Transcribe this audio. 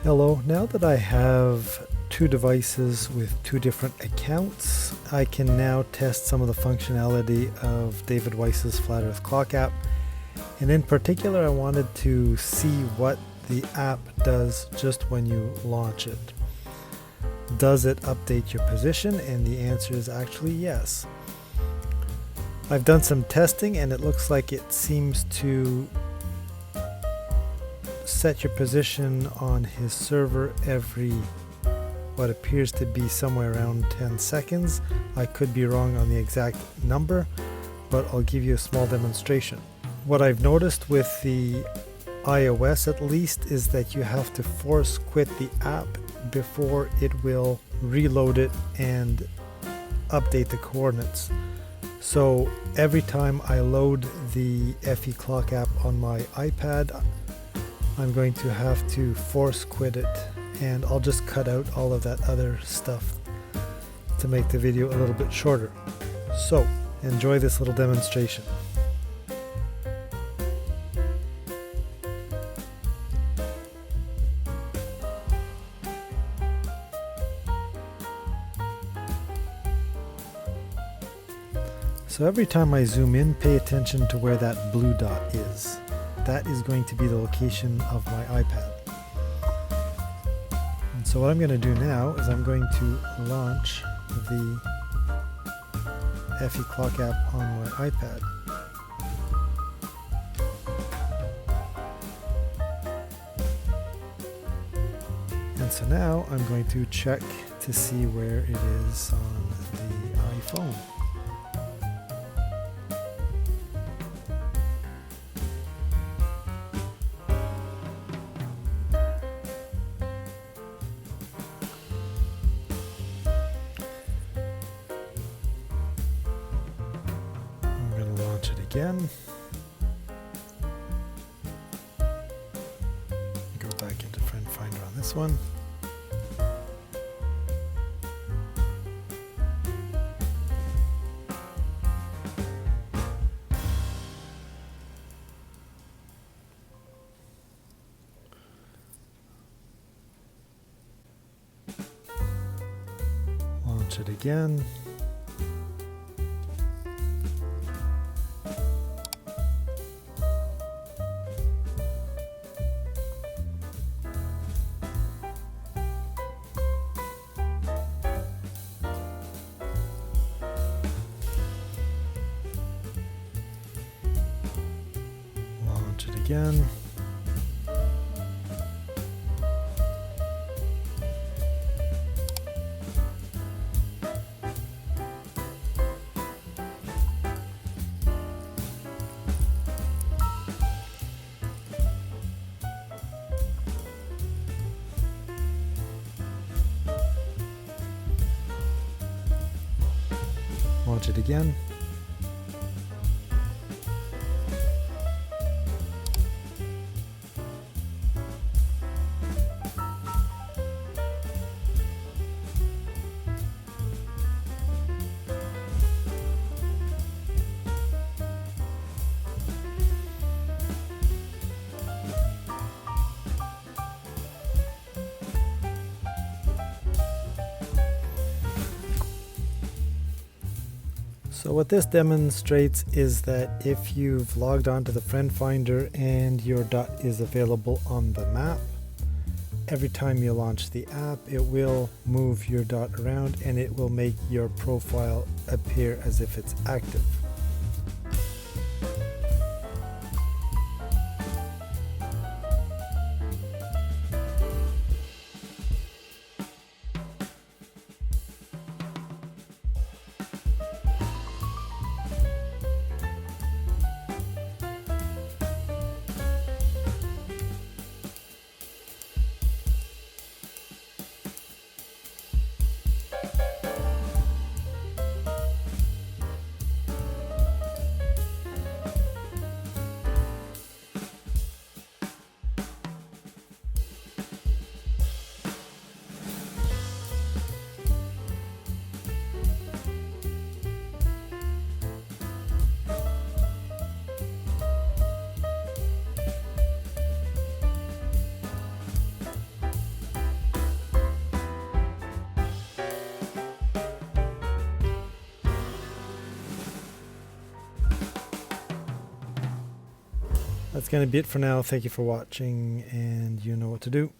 Hello, now that I have two devices with two different accounts, I can now test some of the functionality of David Weiss's Flat Earth Clock app. And in particular, I wanted to see what the app does just when you launch it. Does it update your position? And the answer is actually yes. I've done some testing and it looks like it seems to set your position on his server every what appears to be somewhere around 10 seconds. I could be wrong on the exact number, but I'll give you a small demonstration. What I've noticed with the iOS at least is that you have to force quit the app before it will reload it and update the coordinates. So every time I load the FE Clock app on my iPad, I'm going to have to force quit it, and I'll just cut out all of that other stuff to make the video a little bit shorter. So enjoy this little demonstration. So every time I zoom in, pay attention to where that blue dot is. That is going to be the location of my iPad. And so what I'm going to do now is I'm going to launch the FE Clock app on my iPad. And so now I'm going to check to see where it is on the iPhone. Again. Go back into Friend Finder on this one. Launch it again. Again. Launch it again. So what this demonstrates is that if you've logged onto the Friend Finder and your dot is available on the map, every time you launch the app, it will move your dot around and it will make your profile appear as if it's active. That's going to be it for now. Thank you for watching, and you know what to do.